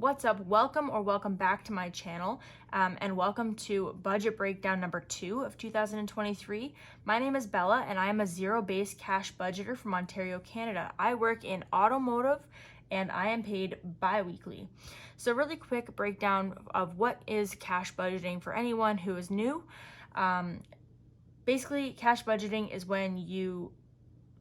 what's up? Welcome back to my channel, and welcome to budget breakdown number 2 of 2023. My name is Bella, and I am a zero-based cash budgeter from Ontario, Canada. I work in automotive, and I am paid bi-weekly. So really quick breakdown of what is cash budgeting for anyone who is new. Basically, cash budgeting is when you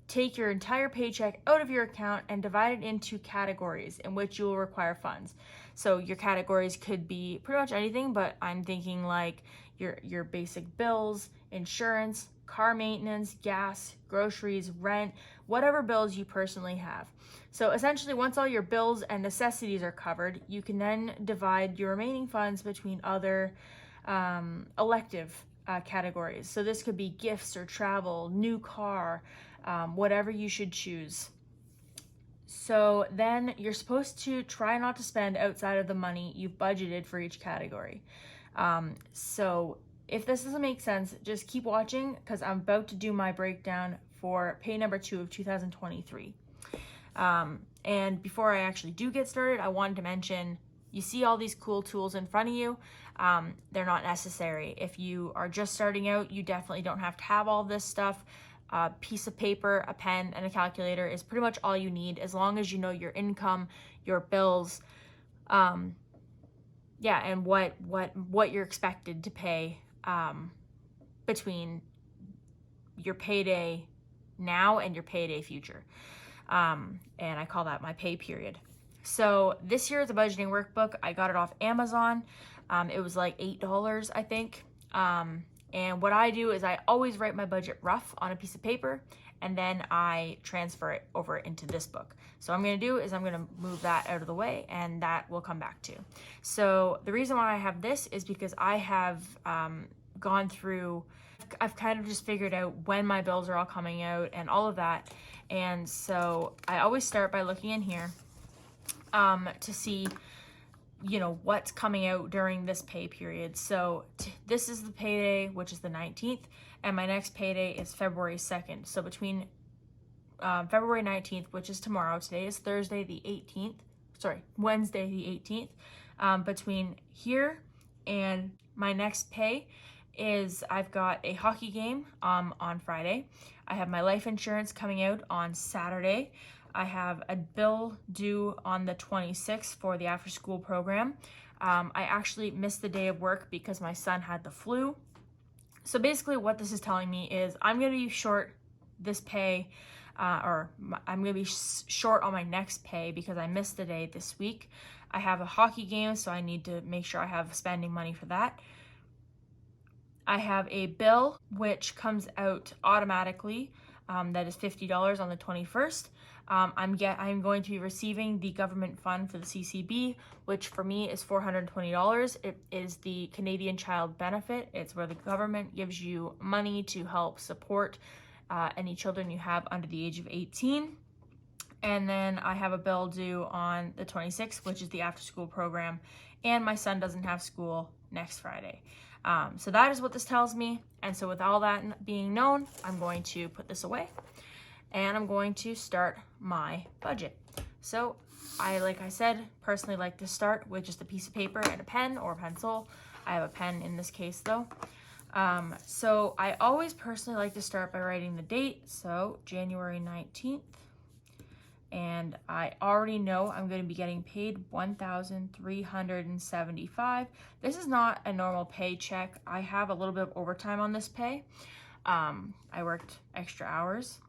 take your entire paycheck out of your account and divide it into categories in which you will require funds. So your categories could be pretty much anything, but I'm thinking like your basic bills, insurance, car maintenance, gas, groceries, rent, whatever bills you personally have. So essentially, once all your bills and necessities are covered, you can then divide your remaining funds between other elective categories. So this could be gifts or travel, new car, whatever you should choose. So then you're supposed to try not to spend outside of the money you've budgeted for each category. So if this doesn't make sense, just keep watching because I'm about to do my breakdown for pay number 2 of 2023. And before I actually do get started, I wanted to mention, you see all these cool tools in front of you. They're not necessary. If you are just starting out, you definitely don't have to have all this stuff. A piece of paper, a pen, and a calculator is pretty much all you need, as long as you know your income, your bills, and what you're expected to pay between your payday now and your payday future. And I call that my pay period. So this year, the budgeting workbook, I got it off Amazon. It was like $8, I think. And what I do is I always write my budget rough on a piece of paper, and then I transfer it over into this book. So what I'm going to do is I'm going to move that out of the way, and that will come back to. So the reason why I have this is because I have gone through, I've kind of just figured out when my bills are all coming out and all of that. And so I always start by looking in here to see what's coming out during this pay period. So this is the payday, which is the 19th, and my next payday is February 2nd. So between February 19th, which is tomorrow, today is Thursday the 18th, Wednesday the 18th, between here and my next pay is I've got a hockey game on Friday. I have my life insurance coming out on Saturday. I have a bill due on the 26th for the after school program. I actually missed the day of work because my son had the flu. So basically what this is telling me is I'm going to be short this pay, I'm going to be short on my next pay because I missed the day this week. I have a hockey game, so I need to make sure I have spending money for that. I have a bill which comes out automatically that is $50 on the 21st. I'm going to be receiving the government fund for the CCB, which for me is $420. It is the Canadian Child Benefit. It's where the government gives you money to help support any children you have under the age of 18. And then I have a bill due on the 26th, which is the after school program, and my son doesn't have school next Friday. So that is what this tells me. And so with all that being known, I'm going to put this away and I'm going to start my budget. So like I said, personally like to start with just a piece of paper and a pen or a pencil. I have a pen in this case though. So I always personally like to start by writing the date. So January 19th. And I already know I'm going to be getting paid $1,375. This is not a normal paycheck. I have a little bit of overtime on this pay. I worked extra hours.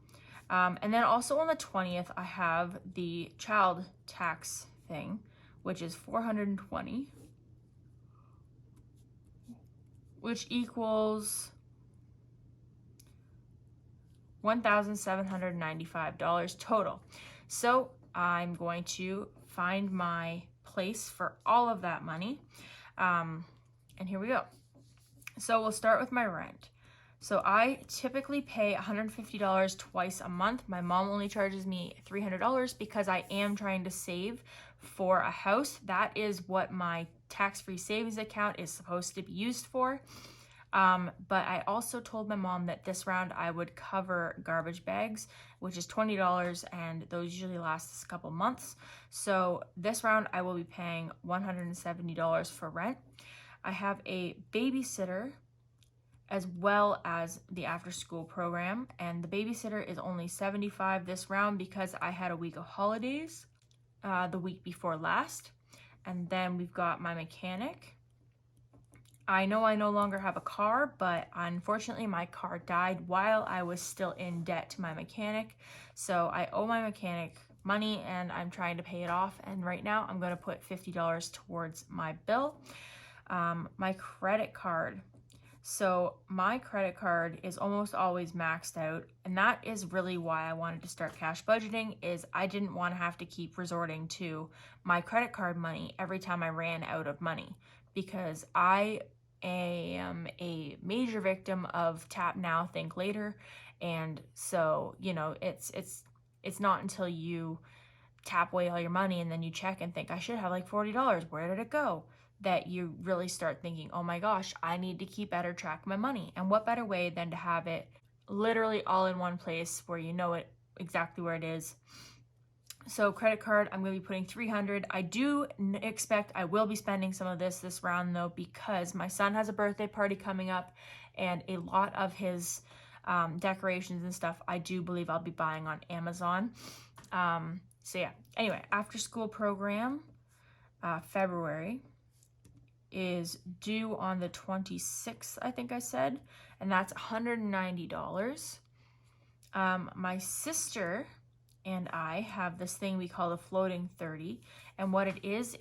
And then also on the 20th, I have the child tax thing, which is $420, which equals $1,795 total. So I'm going to find my place for all of that money. And here we go. So we'll start with my rent. So I typically pay $150 twice a month. My mom only charges me $300 because I am trying to save for a house. That is what my tax-free savings account is supposed to be used for. But I also told my mom that this round I would cover garbage bags, which is $20, and those usually last us a couple months. So this round I will be paying $170 for rent. I have a babysitter as well as the after school program, and the babysitter is only $75 this round because I had a week of holidays the week before last. And then we've got my mechanic. I know I no longer have a car, but unfortunately my car died while I was still in debt to my mechanic. So I owe my mechanic money and I'm trying to pay it off. And right now I'm going to put $50 towards my bill. My credit card. So my credit card is almost always maxed out, and that is really why I wanted to start cash budgeting, is I didn't want to have to keep resorting to my credit card money every time I ran out of money, because I am a major victim of tap now, think later. And so, you know, it's not until you tap away all your money and then you check and think, I should have like $40, where did it go? That you really start thinking, oh my gosh, I need to keep better track of my money. And what better way than to have it literally all in one place where you know it exactly where it is. So credit card, I'm going to be putting $300. I do expect I will be spending some of this round though, because my son has a birthday party coming up, and a lot of his decorations and stuff I do believe I'll be buying on Amazon. So yeah, anyway, after school program, February is due on the 26th, I think I said, and that's $190. My sister and I have this thing we call the floating 30, and what it is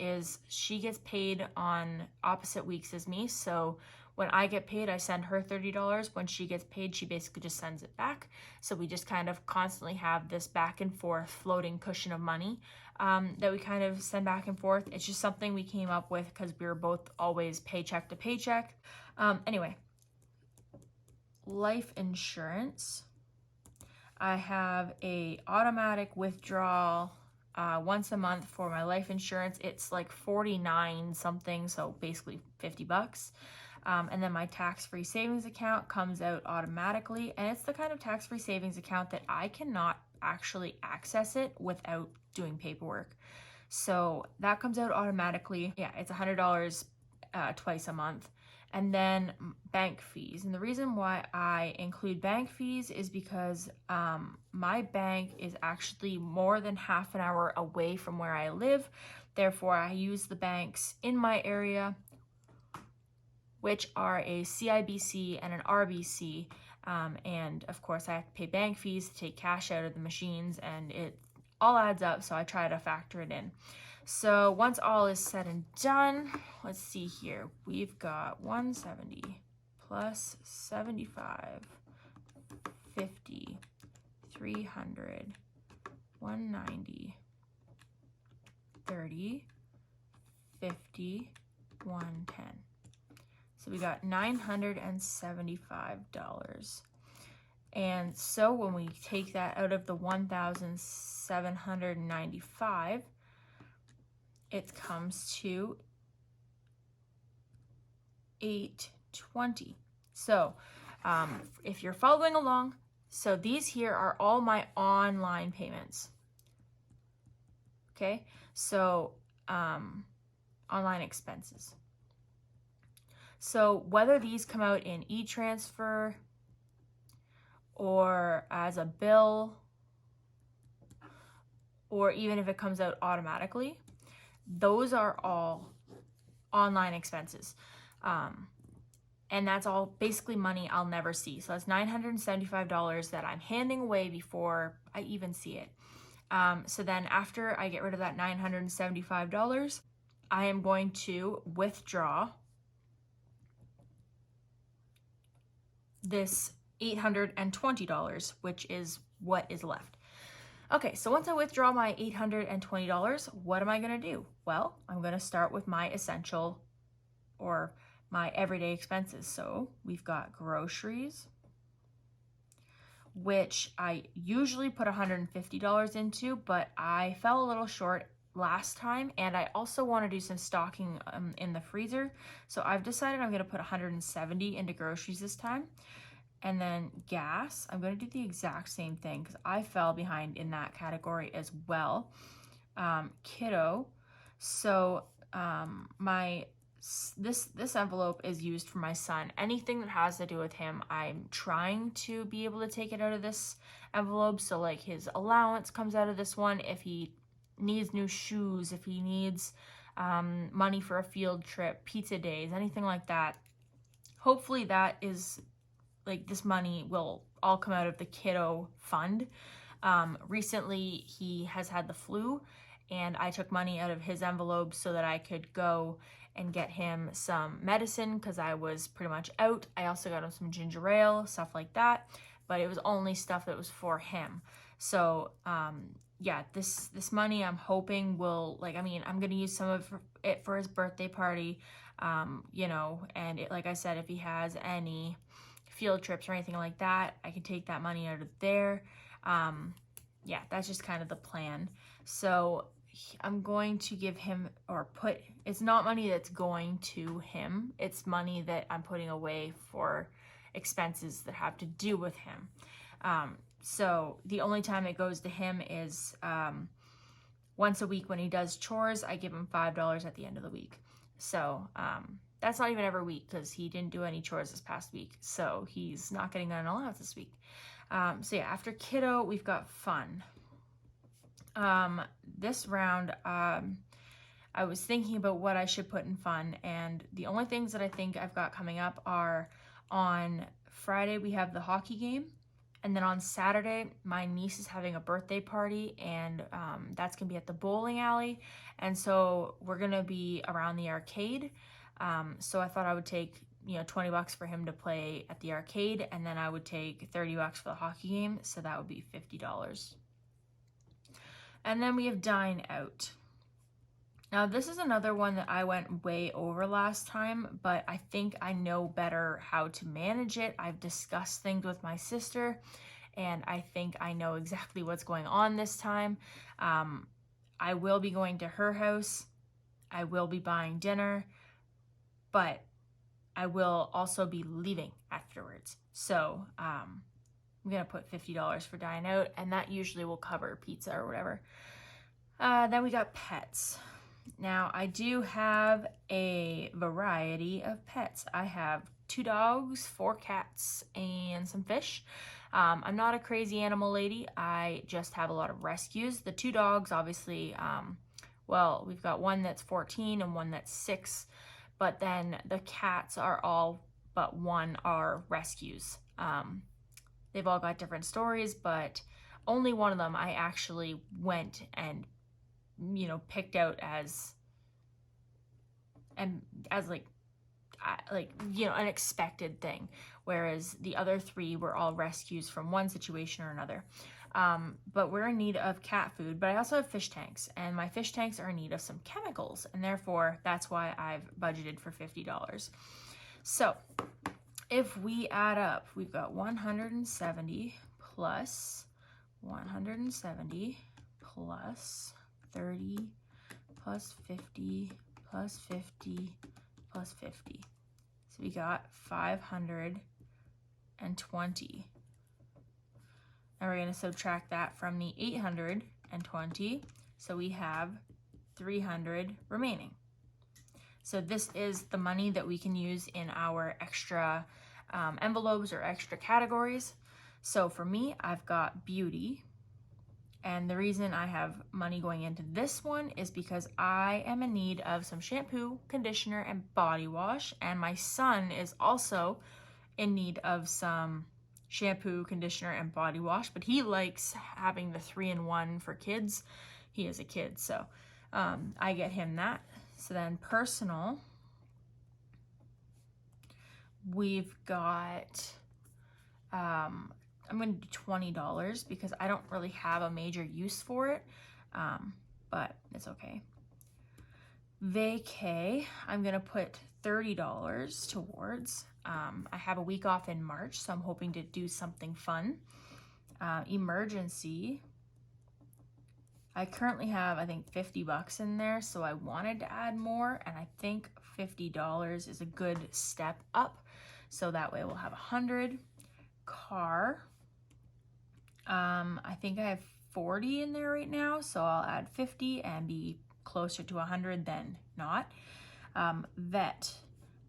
she gets paid on opposite weeks as me. So when I get paid, I send her $30. When she gets paid, she basically just sends it back. So we just kind of constantly have this back and forth floating cushion of money that we kind of send back and forth. It's just something we came up with because we were both always paycheck to paycheck. Anyway, life insurance. I have a automatic withdrawal once a month for my life insurance. It's like 49 something, so basically $50. And then my tax-free savings account comes out automatically, and it's the kind of tax-free savings account that I cannot actually access it without doing paperwork. So that comes out automatically. Yeah, it's $100 twice a month. And then bank fees. And the reason why I include bank fees is because my bank is actually more than half an hour away from where I live. Therefore, I use the banks in my area, which are a CIBC and an RBC. And of course, I have to pay bank fees to take cash out of the machines, and it all adds up, so I try to factor it in. So once all is said and done, let's see here. We've got 170 plus 75, 50, 300, 190, 30, 50, 110. So we got $975. And so when we take that out of the 1,795, it comes to $820. So if you're following along, so these here are all my online payments. Okay, so online expenses. So whether these come out in e-transfer or as a bill, or even if it comes out automatically, those are all online expenses. And that's all basically money I'll never see. So that's $975 that I'm handing away before I even see it. So then after I get rid of that $975, I am going to withdraw this $820, which is what is left. Okay, so once I withdraw my $820, what am I gonna do? Well, I'm gonna start with my essential or my everyday expenses. So we've got groceries, which I usually put $150 into, but I fell a little short last time, and I also want to do some stocking in the freezer. So I've decided I'm going to put 170 into groceries this time. And then gas, I'm going to do the exact same thing because I fell behind in that category as well. Kiddo, so this envelope is used for my son. Anything that has to do with him, I'm trying to be able to take it out of this envelope. So like his allowance comes out of this one. If he needs new shoes, if he needs money for a field trip, pizza days, anything like that, hopefully that is like this money will all come out of the kiddo fund. Recently he has had the flu, and I took money out of his envelope so that I could go and get him some medicine because I was pretty much out. I also got him some ginger ale, stuff like that, but it was only stuff that was for him. So yeah, this money I'm hoping will, like, I mean, I'm gonna use some of it for his birthday party, you know, and it, like I said, if he has any field trips or anything like that, I can take that money out of there. Yeah, that's just kind of the plan. So I'm going to give him, or put, it's not money that's going to him, it's money that I'm putting away for expenses that have to do with him. So the only time it goes to him is once a week when he does chores. I give him $5 at the end of the week. So that's not even every week because he didn't do any chores this past week, so he's not getting an allowance this week. So yeah, after kiddo, we've got fun. This round, I was thinking about what I should put in fun, and the only things that I think I've got coming up are on Friday we have the hockey game, and then on Saturday my niece is having a birthday party, and that's gonna be at the bowling alley, and so we're gonna be around the arcade. So I thought I would take, you know, $20 for him to play at the arcade, and then I would take $30 for the hockey game, so that would be $50. And then we have dine out. Now this is another one that I went way over last time, but I think I know better how to manage it. I've discussed things with my sister, and I think I know exactly what's going on this time. I will be going to her house. I will be buying dinner, but I will also be leaving afterwards. So I'm gonna put $50 for dine out, and that usually will cover pizza or whatever. Then we got pets. Now I do have a variety of pets. I have 2 dogs, 4 cats, and some fish. I'm not a crazy animal lady. I just have a lot of rescues. The 2 dogs, obviously, well, we've got one that's 14 and one that's 6, but then the cats are all but one are rescues. They've all got different stories, but only one of them I actually went and, you know, picked out as like, you know, an expected thing, whereas the other 3 were all rescues from one situation or another. But we're in need of cat food, but I also have fish tanks, and my fish tanks are in need of some chemicals, and therefore that's why I've budgeted for $50. So if we add up, we've got 170 plus 170 plus 30 plus 50 plus 50 plus 50. So we got 520. And we're going to subtract that from the 820. So we have 300 remaining. So this is the money that we can use in our extra envelopes or extra categories. So for me, I've got beauty. And the reason I have money going into this one is because I am in need of some shampoo, conditioner, and body wash. And my son is also in need of some shampoo, conditioner, and body wash. But he likes having the 3-in-1 for kids. He is a kid, so I get him that. So then personal, we've got, I'm going to do $20 because I don't really have a major use for it, but it's okay. Vacay, I'm going to put $30 towards. I have a week off in March, so I'm hoping to do something fun. Emergency, I currently have, I think, 50 bucks in there, so I wanted to add more, and I think $50 is a good step up. So that way we'll have 100. Car. I think I have 40 in there right now, so I'll add 50 and be closer to 100 than not. Vet.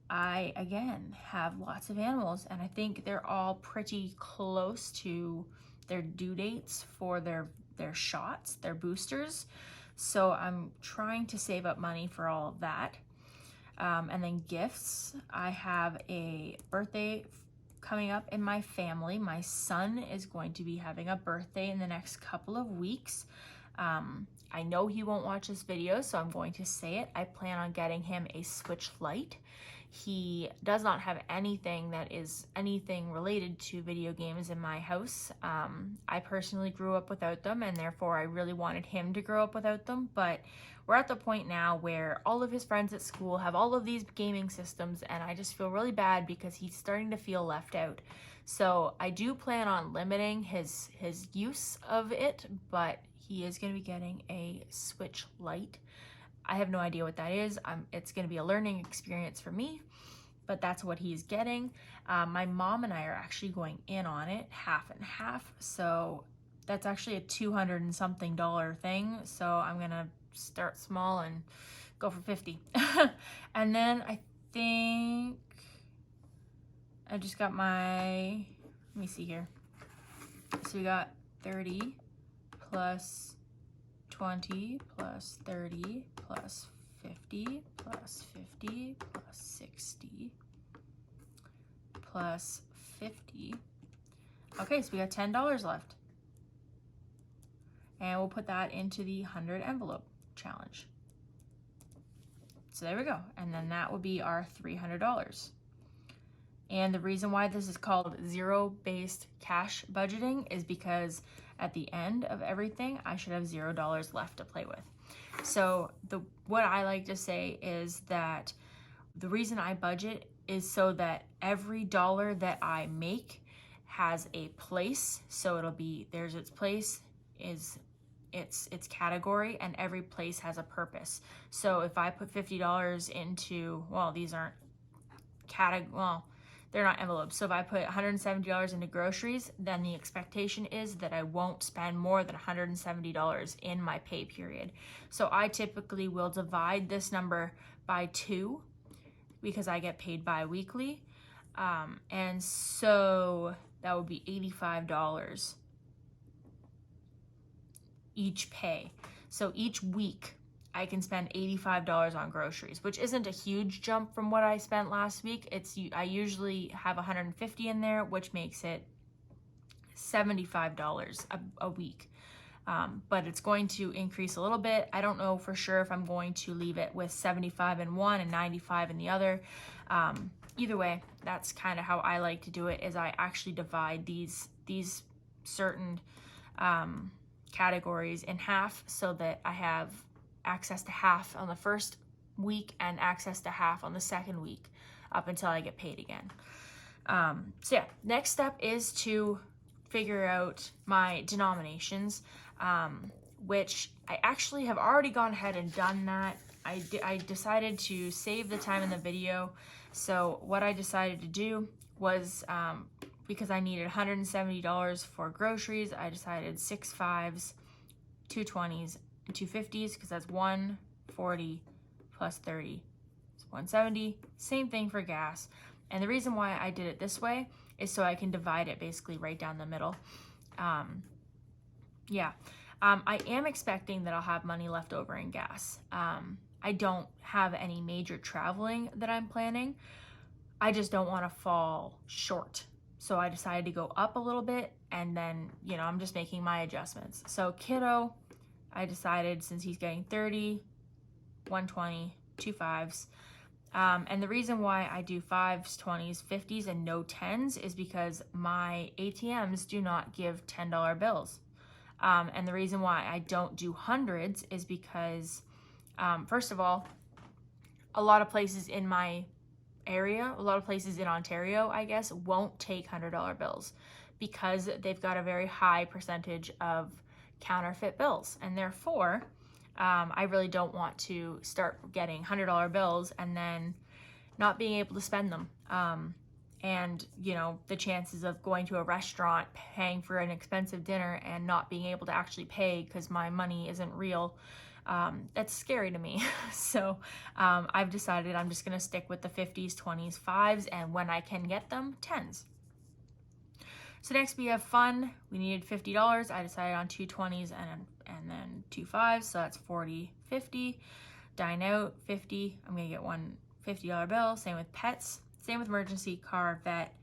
I, again, have lots of animals, and I think they're all pretty close to their due dates for their shots, their boosters. So I'm trying to save up money for all of that. And then gifts. I have a birthday coming up in my family. My son is going to be having a birthday in the next couple of weeks. I know he won't watch this video, so I'm going to say it. I plan on getting him a Switch Lite. He does not have anything that is anything related to video games in my house. I personally grew up without them, and therefore I really wanted him to grow up without them, but we're at the point now where all of his friends at school have all of these gaming systems, and I just feel really bad because he's starting to feel left out. So I do plan on limiting his use of it, but he is going to be getting a Switch Lite. I have no idea what that is. It's going to be a learning experience for me, but that's what he's getting. My mom and I are actually going in on it, half and half. So that's actually a $200 and something thing. So I'm going to start small and go for 50. And then I think I just got my, let me see here. So we got 30 plus 20 plus 30 plus 50 plus 50 plus 60 plus 50. Okay, so we got $10 left. And we'll put that into the 100 envelope challenge. So there we go. And then that will be our $300. And the reason why this is called zero-based cash budgeting is because at the end of everything, I should have $0 left to play with. So what I like to say is that the reason I budget is so that every dollar that I make has a place. So it'll be, there's its place, is its category, and every place has a purpose. So if I put $50 into, well, these aren't they're not envelopes. So if I put $170 into groceries, then the expectation is that I won't spend more than $170 in my pay period. So I typically will divide this number by 2 because I get paid bi-weekly. And so that would be $85 each pay. So each week I can spend $85 on groceries, which isn't a huge jump from what I spent last week. I usually have $150 in there, which makes it $75 a week. But it's going to increase a little bit. I don't know for sure if I'm going to leave it with 75 in one and 95 in the other. Either way, that's kind of how I like to do it, is I actually divide these certain categories in half so that I have access to half on the first week and access to half on the second week up until I get paid again. So yeah, next step is to figure out my denominations, which I actually have already gone ahead and done that. I decided to save the time in the video. So what I decided to do was, because I needed $170 for groceries, I decided 6 5s, 2 20s, and 2 50s, because that's 140 plus 30 is 170. Same thing for gas. And the reason why I did it this way is so I can divide it basically right down the middle. I am expecting that I'll have money left over in gas. I don't have any major traveling that I'm planning. I just don't want to fall short. So I decided to go up a little bit, and then, I'm just making my adjustments. So kiddo, I decided, since he's getting 30, 120, 2 5s. And the reason why I do 5s, 20s, 50s, and no 10s is because my ATMs do not give $10 bills. And the reason why I don't do hundreds is because, first of all, a lot of places in my area, a lot of places in Ontario, I guess, won't take $100 bills because they've got a very high percentage of counterfeit bills. And therefore, I really don't want to start getting $100 bills and then not being able to spend them. And, you know, the chances of going to a restaurant, paying for an expensive dinner and not being able to actually pay because my money isn't real, that's scary to me. So I've decided I'm just going to stick with the 50s, 20s, 5s, and when I can get them, 10s. So next we have fun. We needed $50. I decided on 2 20s and then 2 5s, so that's 40, 50. Dine out, 50. I'm going to get one $50 bill. Same with pets. Same with emergency, car, vet,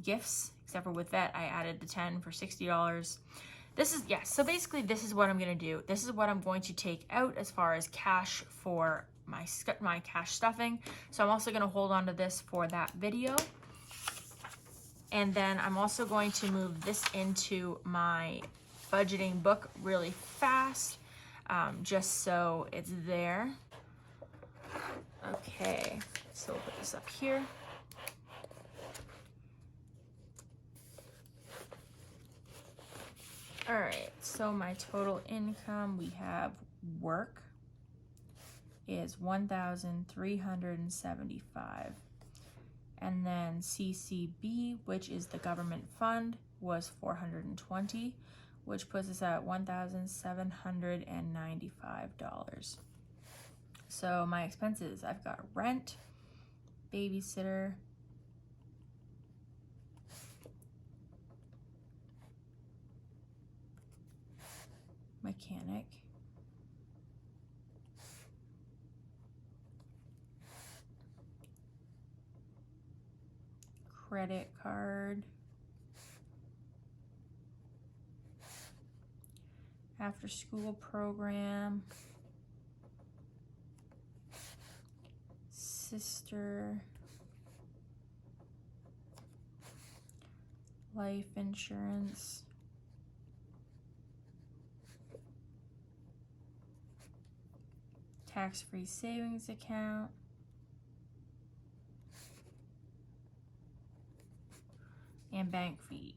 gifts, except for with vet, I added the 10 for $60. This is, yes, so basically this is what I'm gonna do. This is what I'm going to take out as far as cash for my cash stuffing. So I'm also gonna hold on to this for that video. And then I'm also going to move this into my budgeting book really fast, just so it's there. Okay, so we'll put this up here. All right, so my total income, we have work is $1,375. And then CCB, which is the government fund, was $420, which puts us at $1,795. So my expenses, I've got rent, babysitter, mechanic, credit card, after school program, sister, life insurance, tax-free savings account, and bank fees.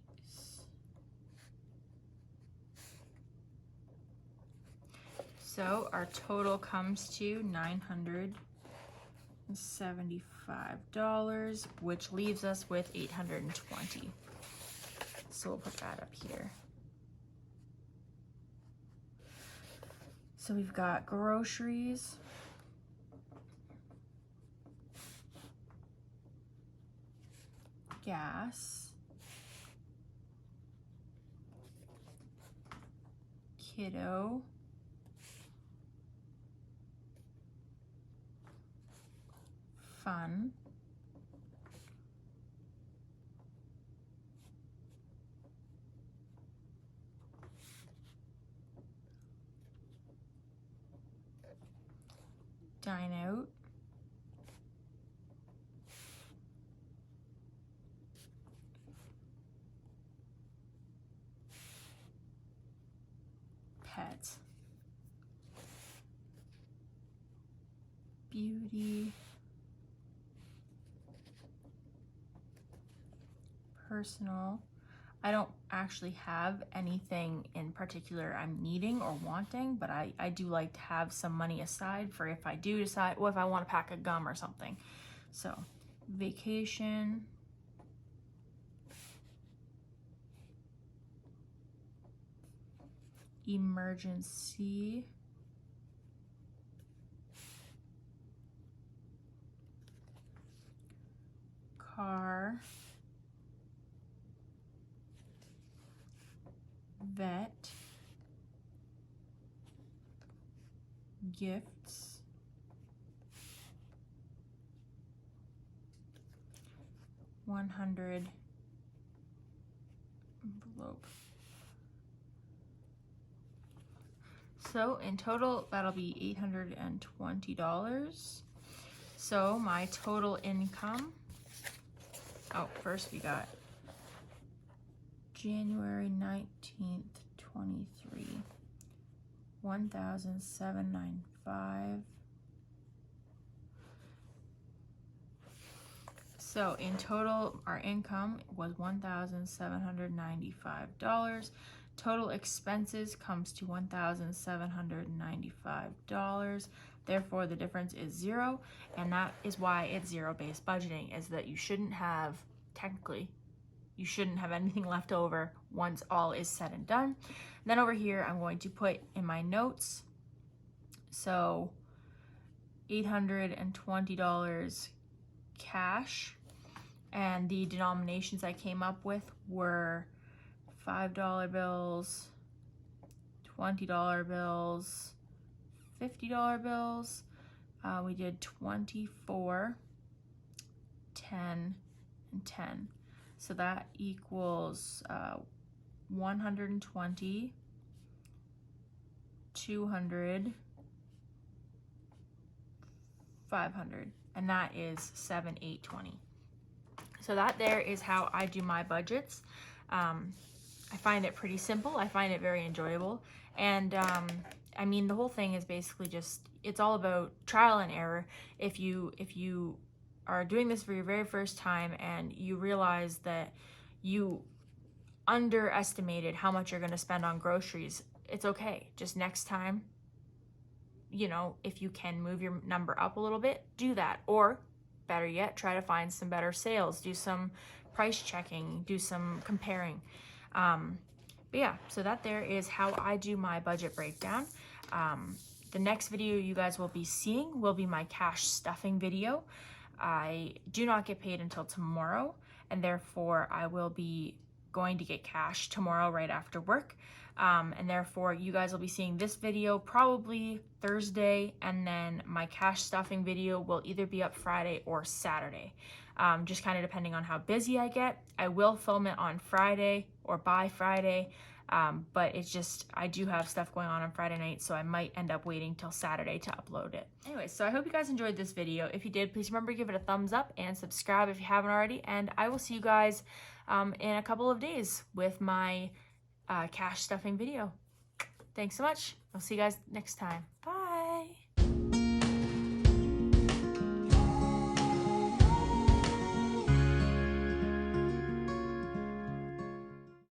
So our total comes to $975, which leaves us with $820. So we'll put that up here. So we've got groceries, gas, kiddo, fun, dine out, pet, beauty, personal. I don't actually have anything in particular I'm needing or wanting, but I do like to have some money aside for if I do decide, well, if I want to pack a gum or something. So, vacation, emergency, car, vet, gifts, $100 envelope. So in total, that'll be $820. So my total income, oh, first we got January 19th, 23, $1,795. So in total, our income was $1,795. Total expenses comes to $1,795. Therefore, the difference is 0, and that is why it's zero-based budgeting, is that you shouldn't have, technically, you shouldn't have anything left over once all is said and done. And then over here, I'm going to put in my notes, so $820 cash, and the denominations I came up with were $5 bills, $20 bills, $50 bills. We did 24, 10, and 10. So that equals 120, 200, 500, and that is 7, 8, 20. So that there is how I do my budgets. I find it pretty simple. I find it very enjoyable. And I mean, the whole thing is basically just, it's all about trial and error. If you are doing this for your very first time and you realize that you underestimated how much you're going to spend on groceries, it's okay. Just next time, you know, if you can move your number up a little bit, do that. Or better yet, try to find some better sales, do some price checking, do some comparing. But yeah, so that there is how I do my budget breakdown. The next video you guys will be seeing will be my cash stuffing video. I do not get paid until tomorrow, and therefore I will be going to get cash tomorrow right after work. And therefore you guys will be seeing this video probably Thursday, and then my cash stuffing video will either be up Friday or Saturday. Just kind of depending on how busy I get. I will film it on Friday or by Friday, but it's just, I do have stuff going on Friday night, so I might end up waiting till Saturday to upload it. Anyway, so I hope you guys enjoyed this video. If you did, please remember to give it a thumbs up and subscribe if you haven't already, and I will see you guys in a couple of days with my cash stuffing video. Thanks so much. I'll see you guys next time. Bye.